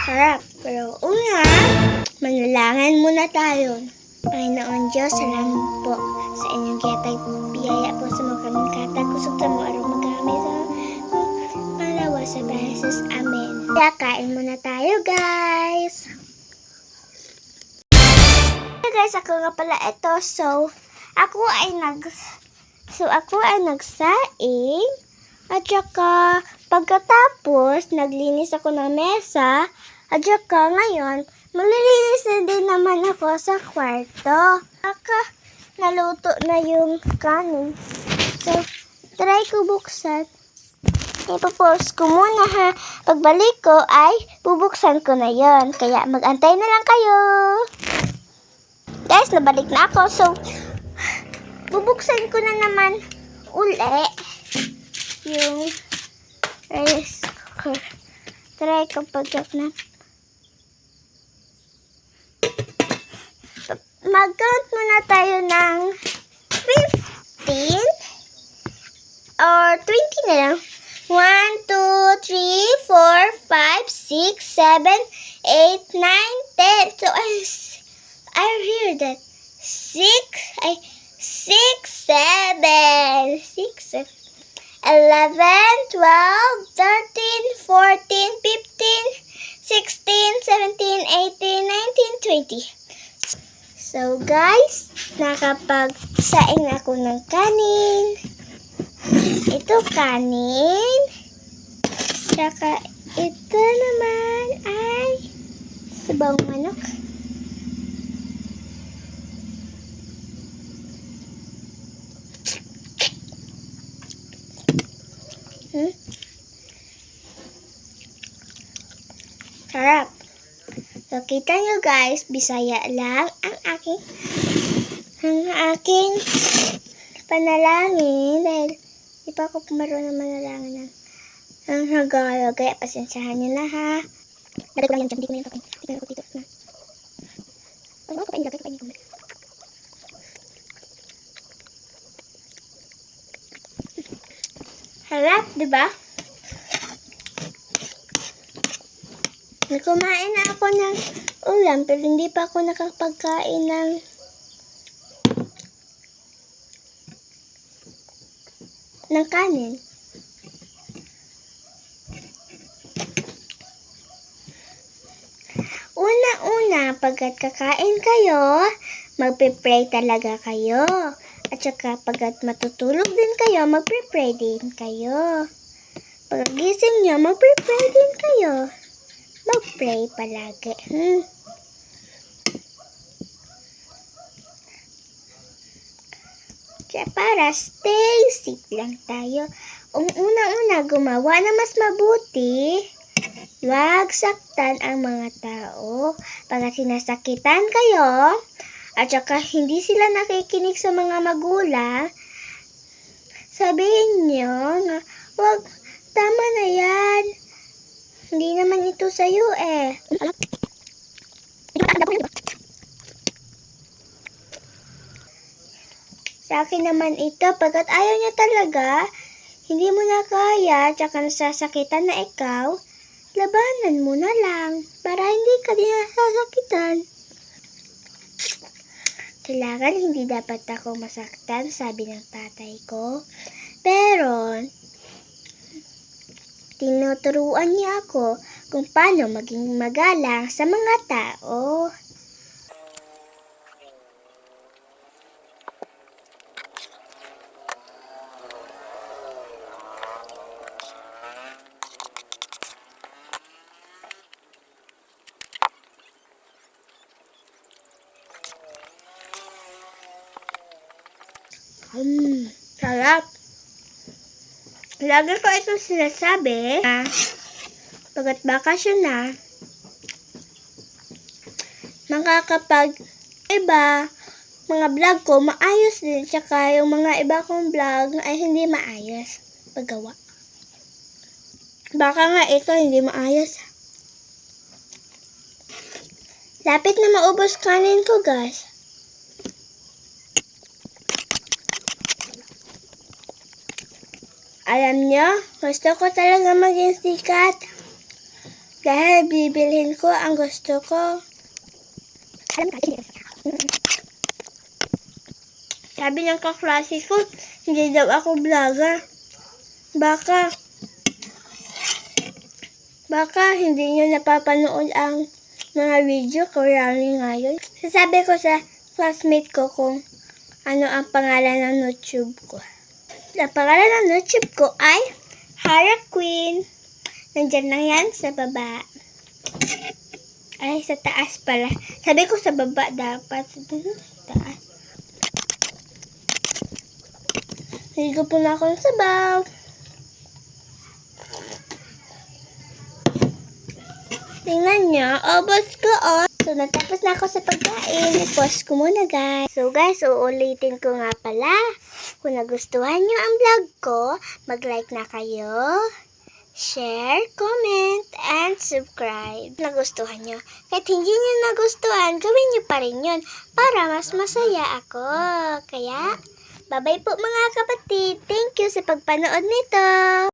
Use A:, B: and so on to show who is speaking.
A: Sarap. Pero una, manalangin muna tayo. Panginoon Diyos, salamat po sa inyong kitag biyaya po sa mga kaming katag. Kusog sa mga araw magamit sa panawa sa Jesus. Amen. Kaya kain muna tayo, guys. Hey guys, ako nga pala ito. So, ako ay nagsaing. At saka, pagkatapos, naglinis ako ng mesa. At saka, ngayon, malilinis na din naman ako sa kwarto. Saka, naluto na yung kanin. So, try ko buksan. Ipapause ko muna ha. Pagbalik ko ay bubuksan ko na yon. Kaya mag-antay na lang kayo. Guys, nabalik na ako. So, bubuksan ko na naman uli yung rice cooker. Try ko pag-up na. Mag-count muna tayo ng 15 or 20 na lang. 1, 2, 3, 4, 5, 6, 7, 8, 9, 10. So, I hear that. 6, 7, 6, 11, 12, 13, 14, 15, 16, 17, 18, 19, 20. So guys, nakapagsaing ako ng kanin. Ito kanin. Saka ito naman ay sabang manok. Sarap. So, kita nyo guys, Bisaya lang ang aking panalangin dahil di pa ako marunong manalangin ng Tagalog. Kaya pasensyahan nyo na ha. Lagay ko lang yan dyan. Hindi ko na yan dito. Pag ako kainin ko. Harap, diba? Kumain na ako ng ulam pero hindi pa ako nakapagkain ng kanin. Una-una, pagkat kakain kayo, magpe-pray talaga kayo. At saka pagkat matutulog din kayo, magpe-pray din kayo. Paggising nyo, magpe-pray din kayo. Mag-pray palagi. Kaya para stay safe lang tayo. Una-una gumawa na mas mabuti. Huwag saktan ang mga tao. Pag sinasakitan kayo, at saka hindi sila nakikinig sa mga magulang, sabihin nyo na, huwag, tama na yan. Hindi naman ito sa'yo eh. Sa akin naman ito, pagkat ayaw niya talaga, hindi mo na kaya, tsaka nasasakitan na ikaw, labanan mo na lang, para hindi ka din nasasakitan. Kailangan hindi dapat ako masaktan, sabi ng tatay ko. Pero, tinuturuan niya ako kung paano maging magalang sa mga tao. Sarap. Lagi ko itong sinasabi na pagkat bakasyon na, makakapag-iba mga vlog ko maayos din, tsaka yung mga iba kong vlog ay hindi maayos paggawa. Baka nga ito hindi maayos. Lapit na maubos kanin ko, guys. Alam nyo, gusto ko talaga maging sikat. Dahil bibilhin ko ang gusto ko. Sabi ng kaklase ko, hindi daw ako vlogger. Baka hindi nyo napapanood ang mga video ko ngayon. Sasabi ko sa classmate ko kung ano ang pangalan ng YouTube ko. Ang pangalan ng YouTube ko ay Hara Queen. Nandyan lang yan sa baba. Ay, sa taas pala. Sabi ko sa baba dapat. Sa taas. Ligo po na ako sa sabaw. Tingnan nyo, obos ko So, natapos na ako sa pagkain. I-pause ko muna, guys. So, guys, uulitin ko nga pala. Kung nagustuhan nyo ang vlog ko, mag-like na kayo, share, comment, and subscribe. Nagustuhan nyo. Kahit hindi nyo nagustuhan, gawin nyo pa rin yun para mas masaya ako. Kaya, bye-bye po mga kapatid. Thank you sa pagpanood nito.